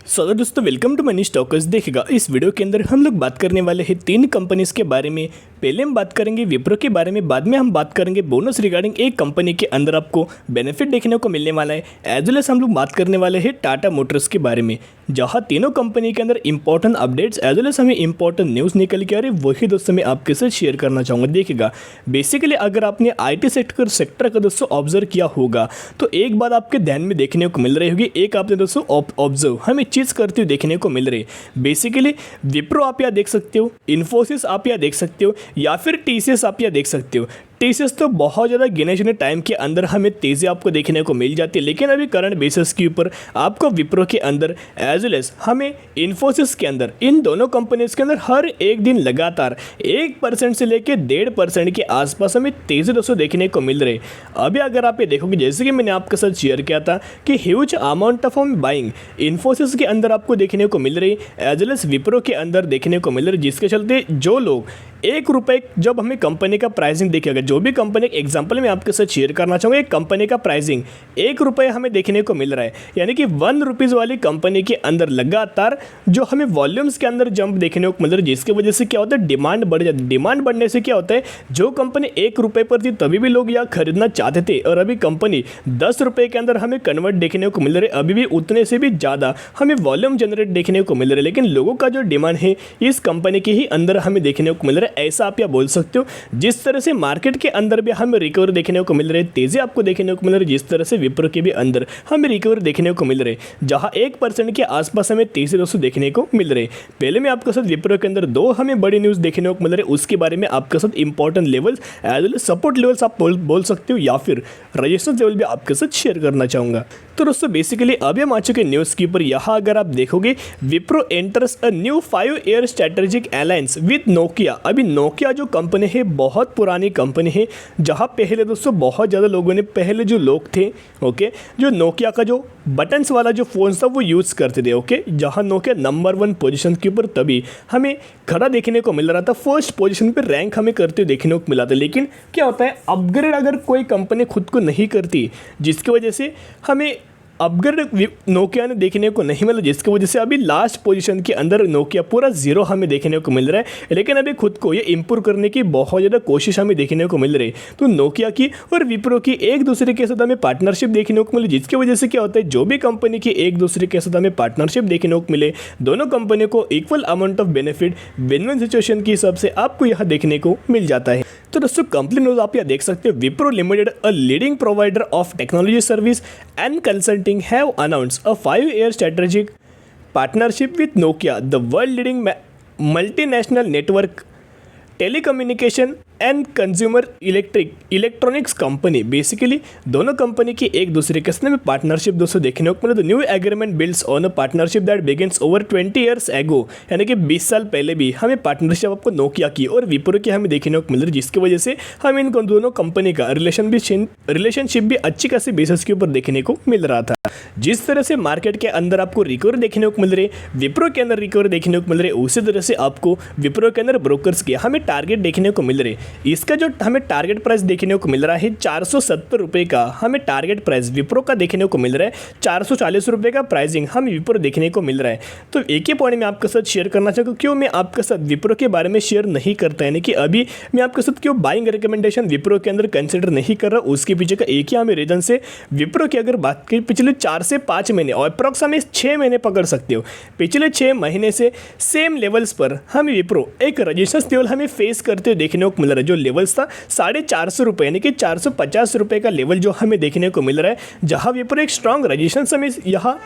दोस्तों welcome to money stalkers. देखिएगा इस वीडियो के अंदर हम लोग बात करने वाले हैं 3 कंपनीज के बारे में। पहले हम बात करेंगे विप्रो के बारे में, बाद में हम बात करेंगे बोनस रिगार्डिंग एक कंपनी के अंदर आपको बेनिफिट देखने को मिलने वाला है। एज वेल एज हम लोग बात करने वाले हैं टाटा मोटर्स के बारे में, जहां तीनों कंपनी के अंदर important updates as well as हमें इंपॉर्टेंट न्यूज़ निकल के आ रही है, वही दोस्तों मैं आपके साथ शेयर करना चाहूँगा। देखिएगा बेसिकली अगर आपने IT सेक्टर का दोस्तों ऑब्जर्व किया होगा तो एक बात आपके ध्यान में देखने को मिल रही होगी, एक आपने दोस्तों ऑब्जर्व हमें चीज़ करते हुए देखने को मिल रही है। बेसिकली विप्रो आप यहाँ देख सकते हो, इन्फोसिस आप यहाँ देख सकते हो, या फिर TCS आप यहाँ देख सकते हो। TCS तो बहुत ज़्यादा गिने चुने टाइम के अंदर हमें तेज़ी आपको देखने को मिल जाती है, लेकिन अभी करंट बेसिस के ऊपर आपको विप्रो के अंदर एज वेल एज हमें इन्फोसिस के अंदर, इन दोनों कंपनीज के अंदर हर एक दिन लगातार 1% से लेकर 1.5% के आसपास हमें तेज़ी दोस्तों देखने को मिल रही है। अभी अगर आप ये देखोगे, जैसे कि मैंने आपके साथ शेयर किया था कि ह्यूज अमाउंट ऑफ हम बाइंग इन्फोसिस के अंदर आपको देखने को मिल रही है, एज वेल एज विप्रो के अंदर देखने को मिल रही है, जिसके चलते जो लोग ₹1 जब हमें कंपनी का प्राइसिंग देखेगा, जो भी कंपनी एग्जांपल मैं आपके साथ शेयर करना चाहूँगा, एक कंपनी का प्राइसिंग ₹1 हमें देखने को मिल रहा है, यानी कि ₹1 वाली कंपनी के अंदर लगातार जो हमें वॉल्यूम्स के अंदर जंप देखने को मिल रहा है, जिसकी वजह से क्या होता है, डिमांड बढ़ जाती है। डिमांड बढ़ने से क्या होता है, जो कंपनी ₹1 पर थी तभी भी लोग यहाँ खरीदना चाहते थे, और अभी कंपनी ₹10 के अंदर हमें कन्वर्ट देखने को मिल रहा है, अभी भी उतने से भी ज़्यादा हमें वॉल्यूम जनरेट देखने को मिल रहा है, लेकिन लोगों का जो डिमांड है इस कंपनी के ही अंदर हमें देखने को मिल रहा है। ऐसा आप या बोल सकते हो, जिस तरह से मार्केट के अंदर भी हमें रिकवरी देखने को मिल रही है, तेजी आपको देखने को मिल रही है, जिस तरह से विप्रो के भी अंदर हमें रिकवरी देखने को मिल रही है, जहां 1% के आसपास हमें तेजी दोस्तों देखने को मिल रही है। पहले में आपके साथ विप्रो के अंदर 2 हमें बड़ी न्यूज़ देखने को मिल रही है, उसके बारे में आपके साथ important levels as well support levels आप बोल सकते हो, या फिर रजिस्टेंस लेवल भी आपके साथ शेयर करना चाहूँगा। तो दोस्तों बेसिकली अभी हम आ चुके न्यूज़ के ऊपर। यहाँ अगर आप देखोगे, Wipro enters a new 5-year strategic alliance with Nokia. अभी नोकिया जो कंपनी है बहुत पुरानी कंपनी है, जहाँ पहले दोस्तों बहुत ज़्यादा लोगों ने, पहले जो लोग थे ओके, जो नोकिया का जो बटन्स वाला जो फ़ोन था वो यूज़ करते थे ओके, जहाँ नोकिया नंबर 1 पोजीशन के ऊपर तभी हमें खड़ा देखने को मिल रहा था, फर्स्ट पोजीशन पे रैंक हमें करते हुए देखने को मिला था। लेकिन क्या होता है, अपग्रेड अगर कोई कंपनी खुद को नहीं करती, जिसकी वजह से हमें अपग्रेड नोकिया ने देखने को नहीं मिला, जिसकी वजह से अभी लास्ट पोजीशन के अंदर नोकिया पूरा 0 हमें देखने को मिल रहा है। लेकिन अभी खुद को ये इंप्रूव करने की बहुत ज़्यादा कोशिश हमें देखने को मिल रही है। तो नोकिया की और विप्रो की एक दूसरे के साथ हमें पार्टनरशिप देखने को मिली, जिसकी वजह से क्या होता है, जो भी कंपनी की एक दूसरे के साथ हमें पार्टनरशिप देखने को मिले, दोनों कंपनियों को equal amount of benefit win win situation के हिसाब से आपको यहाँ देखने को मिल जाता है। तो दोस्तों कंपनी न्यूज़ आप यहाँ देख सकते हो, Wipro limited a leading provider of technology service and consulting have announced a 5-year strategic partnership with Nokia, the world leading multinational network telecommunication and consumer electronics company. Basically दोनों कंपनी की एक दूसरे के साथ में पार्टनरशिप दोस्तों देखने को मिले। The new agreement builds on a partnership that begins over 20 years एगो, यानी कि 20 साल पहले भी हमें पार्टनरशिप आपको नोकिया की और विप्रो की हमें देखने को मिल रही है, जिसकी वजह से हमें इन दोनों कंपनी का रिलेशनशिप भी अच्छी खासी बेसिस के ऊपर देखने को मिल रहा था। जिस तरह से मार्केट के अंदर आपको रिकवरी देखने को मिल रही है, विप्रो के अंदर रिकवरी देखने को मिल रही है, उसी तरह से आपको विप्रो के अंदर ब्रोकर्स के हमें टारगेट देखने को मिल रही है। इसका जो हमें टारगेट प्राइस देखने को मिल रहा है ₹470 का, हमें टारगेट प्राइस विप्रो का देखने को मिल रहा है ₹440 का प्राइसिंग हमें विप्रो देखने को मिल रहा है। तो एक ही पॉइंट मैं आपके साथ शेयर करना चाहूँगा, क्यों मैं आपके साथ विप्रो के बारे में शेयर नहीं करता, यानी कि अभी मैं आपके साथ क्यों बाइंग रिकमेंडेशन विप्रो के अंदर कंसिडर नहीं कर रहा, उसके पीछे का एक ही हमें रीजन से, विप्रो की अगर बात करें पिछले 4 से 5 महीने और अप्रॉक्स हमें 6 महीने पकड़ सकते हो, पिछले 6 महीने से सेम लेवल्स पर हमें विप्रो एक रजिस्टेंस लेवल हमें फेस करते हुए देखने को मिल रहा है। जो लेवल्स था ₹450 यानी कि ₹450 का लेवल जो हमें देखने को मिल रहा है, जहां विप्रो एक स्ट्रॉन्ग रजिस्टेंस हमें यहाँ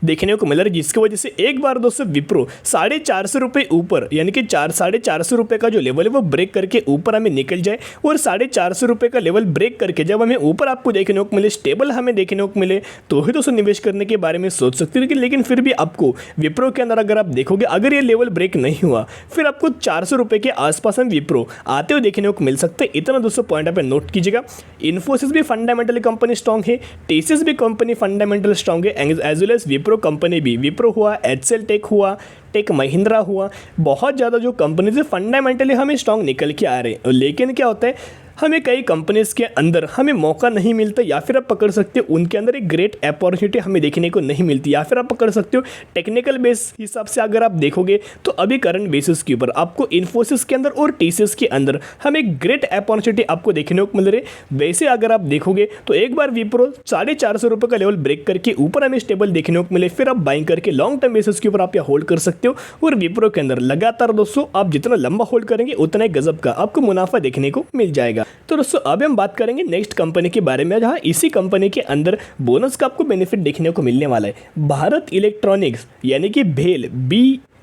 देखने को मिल रहा है, जिसकी वजह से एक बार दोस्तों विप्रो ₹450 ऊपर, यानी कि ₹450 का जो लेवल है वो ब्रेक करके ऊपर हमें निकल जाए, और ₹450 का लेवल ब्रेक करके जब हमें ऊपर आपको देखने को मिले, स्टेबल हमें देखने को मिले, तो ही दोस्तों निवेश करने के बारे में सोच सकते हो। लेकिन फिर भी आपको विप्रो के अंदर अगर आप देखोगे, अगर ये लेवल ब्रेक नहीं हुआ, फिर आपको ₹400 के आसपास हम विप्रो आते हुए देखने को मिल सकते हैं। इतना दोस्तों पॉइंट आप नोट कीजिएगा। इन्फोसिस भी फंडामेंटली कंपनी स्ट्रॉन्ग है, TCS भी कंपनी फंडामेंटल स्ट्रॉन्ग है, as well as Wipro company भी, विप्रो हुआ, HCL टेक हुआ, टेक महिंद्रा हुआ, बहुत ज़्यादा जो कंपनीज है फंडामेंटली हमें स्ट्रॉन्ग निकल के आ रहे हैं। लेकिन क्या होता है, हमें कई कंपनीज के अंदर हमें मौका नहीं मिलता, या फिर आप पकड़ सकते हो उनके अंदर एक ग्रेट अपॉर्चुनिटी हमें देखने को नहीं मिलती, या फिर आप पकड़ सकते हो टेक्निकल बेस हिसाब से अगर आप देखोगे तो अभी करंट बेसिस के ऊपर आपको इन्फोसिस के अंदर और टीसीएस के अंदर हमें ग्रेट अपॉर्चुनिटी आपको देखने को मिल रही है। वैसे अगर आप देखोगे तो एक बार विप्रो 450 रुपये का लेवल ब्रेक करके ऊपर हमें स्टेबल देखने को मिले, फिर आप बाइंग करके लॉन्ग टर्म बेसिस के ऊपर आप होल्ड कर सकते हो। और विप्रो के अंदर लगातार दोस्तों आप जितना लंबा होल्ड करेंगे उतना ही गजब का आपको मुनाफा देखने को मिल जाएगा। तो दोस्तों अब हम बात करेंगे नेक्स्ट कंपनी के बारे में, जहां इसी कंपनी के अंदर बोनस का आपको बेनिफिट देखने को मिलने वाला है। भारत इलेक्ट्रॉनिक्स यानी कि भेल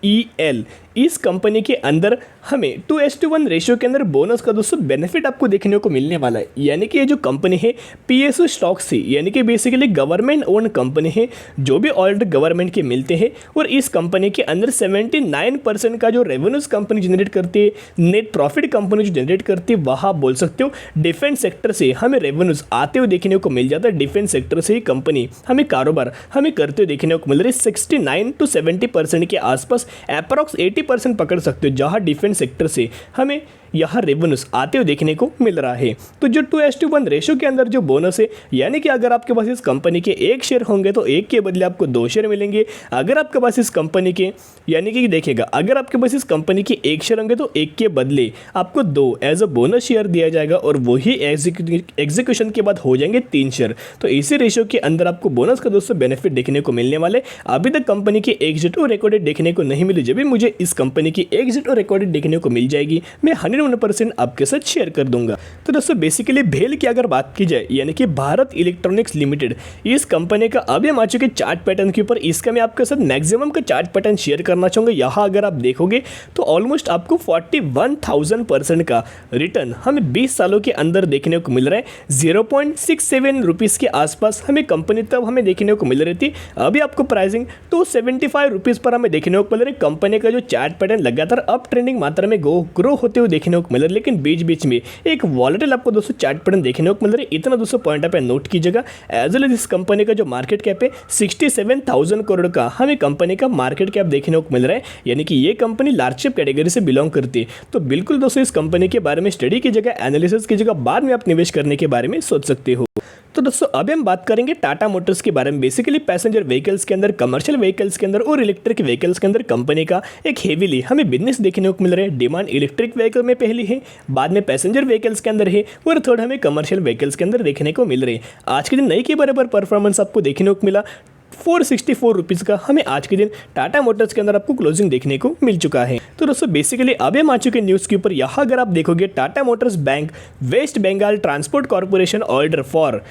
BEL, इस कंपनी के अंदर हमें 2:1 रेशियो के अंदर बोनस का दोस्तों बेनिफिट आपको देखने को मिलने वाला है। यानी कि ये जो कंपनी है PSU स्टॉक से, यानी कि बेसिकली गवर्नमेंट ओन कंपनी है, जो भी ऑर्डर गवर्नमेंट के मिलते हैं। और इस कंपनी के अंदर 79% का जो रेवेन्यूज कंपनी जनरेट करती है, नेट प्रॉफिट कंपनी जो जनरेट करती है, वह आप बोल सकते हो डिफेंस सेक्टर से हमें रेवेन्यूज आते हुए देखने को मिल जाता है। डिफेंस सेक्टर से ही कंपनी हमें कारोबार हमें करते हुए देखने को मिल रही है। 69 to 70% के आसपास अप्रॉक्स 80% पकड़ सकते हो, जहां डिफेंस सेक्टर से हमें यहाँ रेवेन्यूज आते हुए देखने को मिल रहा है। तो जो 2:1 रेशियो के अंदर जो बोनस है, यानी कि अगर आपके पास इस कंपनी के 1 शेयर होंगे तो 1 के बदले आपको 2 शेयर मिलेंगे। अगर आपके पास इस कंपनी के, यानी कि देखिएगा, अगर आपके पास इस कंपनी के 1 शेयर होंगे तो 1 के बदले आपको 2 एज अ बोनस शेयर दिया जाएगा, और वही एग्जीक्यूशन के बाद हो जाएंगे 3 शेयर। तो इसी रेशियो के अंदर आपको बोनस का दोस्तों बेनिफिट देखने को मिलने वाले। अभी तक कंपनी की एग्जिट और रिकॉर्डेड देखने को नहीं मिली। जब भी मुझे इस कंपनी की एग्जिट और रिकॉर्डेड देखने को मिल जाएगी, मैं 101% आपके साथ शेयर कर दूंगा। तो दोस्तों बेसिकली भेल की अगर बात की जाए, यानी कि भारत इलेक्ट्रॉनिक्स लिमिटेड, इस कंपनी का अभी हम आ चुके चार्ट पैटर्न के ऊपर। इसका मैं आपके साथ मैक्सिमम का चार्ट पैटर्न शेयर करना चाहूँगा। यहाँ अगर आप देखोगे तो ऑलमोस्ट आपको 41,000% का रिटर्न हमें 20 सालों के अंदर देखने को मिल रहा है। 0.67 रुपीज़ के आसपास हमें कंपनी तब हमें देखने को मिल रही थी। अभी आपको प्राइसिंग 275 रुपीज़ पर हमें देखने को मिल रही है। कंपनी का जो चार्ट पैटर्न लगातार अप ट्रेंडिंग मात्रा में ग्रो होते हुए देखने को मिल रहा है, लेकिन बीच बीच में एक वॉलेटाइल आपको दोस्तों चार्ट पैटर्न देखने को मिल रहा है। इतना दोस्तों पॉइंट आप नोट कीजिएगा। एज वेल एज इस कंपनी का जो मार्केट कैप है 67,000 करोड़ का हमें कंपनी का मार्केट कैप देखने को मिल रहा है, यानी कि ये कंपनी लार्ज कैप कैटेगरी से बिलोंग करती है। तो बिल्कुल दोस्तों इस कंपनी के बारे में स्टडी कीजिएगा, एनालिसिस कीजिएगा, बाद में आप निवेश करने के बारे में सोच सकते हो। तो दोस्तों अभी हम बात करेंगे टाटा मोटर्स के बारे में। बेसिकली पैसेंजर व्हीकल्स के अंदर, कमर्शियल व्हीकल्स के अंदर और इलेक्ट्रिक व्हीकल्स के अंदर कंपनी का एक हेवीली हमें बिजनेस देखने को मिल रहा है। डिमांड इलेक्ट्रिक व्हीकल में पहली है, बाद में पैसेंजर व्हीकल्स के अंदर है, और थर्ड हमें कमर्शियल व्हीकल्स के अंदर देखने को मिल रही है। आज के दिन नई के बराबर परफॉर्मेंस आपको देखने को मिला। 464 रुपीज़ का हमें आज के दिन टाटा मोटर्स के अंदर आपको क्लोजिंग देखने को मिल चुका है। तो दोस्तों बेसिकली अभी हम आ चुके न्यूज़ के ऊपर। यहाँ अगर आप देखोगे टाटा मोटर्स बैंक west Bengal transport corporation order for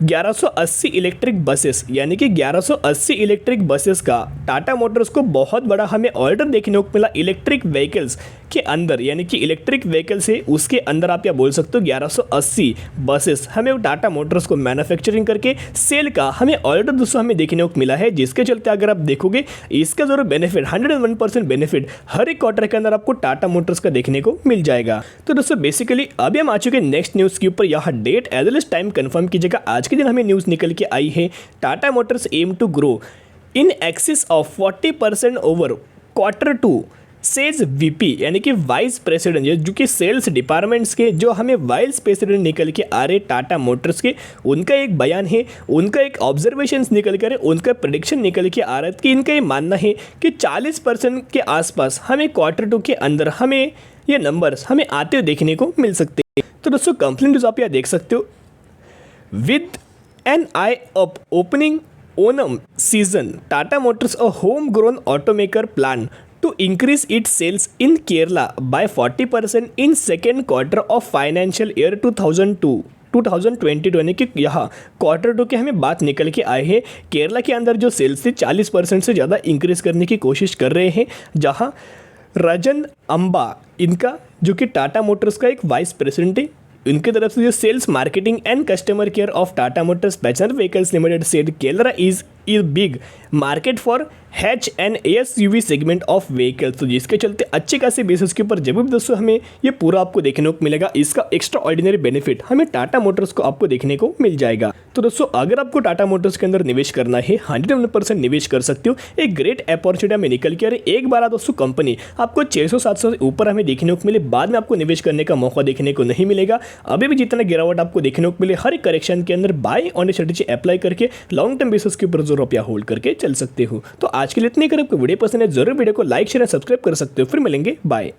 1180 electric buses, यानी कि 1180 इलेक्ट्रिक बसेस का टाटा मोटर्स को बहुत बड़ा हमें ऑर्डर देखने को मिला इलेक्ट्रिक व्हीकल्स के अंदर। यानी कि इलेक्ट्रिक व्हीकल से उसके अंदर आप क्या बोल सकते हो 1180 बसेस हमें टाटा मोटर्स को मैन्युफैक्चरिंग करके सेल का हमें ऑर्डर दोस्तों हमें देखने को मिला है, जिसके चलते अगर आप देखोगे इसका जरूर बेनिफिट 101% बेनिफिट हर एक क्वार्टर के अंदर आपको टाटा मोटर्स का देखने को मिल जाएगा। तो दोस्तों बेसिकली अभी हम आ चुके नेक्स्ट न्यूज़ के ऊपर। यहाँ date as well as time confirm कीजिएगा। आज के दिन हमें न्यूज़ निकल के आई है, Tata motors aim to grow in excess of 40% over Q2 sales VP, यानी कि वाइस प्रेसिडेंट, जो कि सेल्स डिपार्टमेंट्स के जो हमें वाइस प्रेसिडेंट निकल के आ रहे टाटा मोटर्स के, उनका एक बयान है, उनका एक ऑब्जर्वेशंस निकल कर, उनका प्रेडिक्शन निकल के आ रहा है कि इनका ये मानना है कि 40% के आसपास हमें Q2 के अंदर हमें ये नंबर्स हमें आते हुए देखने को मिल सकते हैं। तो दोस्तों कंप्लीट न्यूज़ आप यहाँ देख सकते हो। With an eye up opening Onam season, Tata Motors, a homegrown automaker, plan to increase its sales in Kerala by 40% in second quarter of financial year 2022 यानी कि यहाँ Q2 के हमें बात निकल के आए हैं। केरला के अंदर जो सेल्स थी 40% से ज़्यादा इंक्रीज करने की कोशिश कर रहे हैं, जहाँ रजन अम्बा इनका जो कि टाटा मोटर्स का एक वाइस प्रेसिडेंट है, उनकी तरफ से जो sales marketing and customer care of Tata motors passenger vehicles limited said Kerala is is big market for HNASUV segment of vehicles. तो जिसके चलते अच्छे खासे बेसिस के ऊपर जब भी दोस्तों हमें ये पूरा आपको देखने को मिलेगा, इसका एक्स्ट्रा ऑर्डिनरी बेनिफिट हमें टाटा मोटर्स को आपको देखने को मिल जाएगा। तो दोस्तों अगर आपको टाटा मोटर्स के अंदर निवेश करना है 101% निवेश कर सकते हो। एक ग्रेट अपॉर्चुनिटी हमें निकल के अरे एक बार दोस्तों कंपनी आपको 600-700 से ऊपर हमें देखने को मिले, बाद में आपको निवेश करने का मौका देखने को नहीं मिलेगा। अभी भी जितना गिरावट आपको देखने को मिले, हर एक करेक्शन के अंदर बाय ऑन स्ट्रेटेजी अप्लाई करके लॉन्ग टर्म बेसिस के ऊपर जो रुपया होल्ड करके चल सकते हो। तो आज के लिए इतने, अगर आपको वीडियो पसंद है जरूर वीडियो को लाइक शेयर सब्सक्राइब कर सकते हो। फिर मिलेंगे, बाय।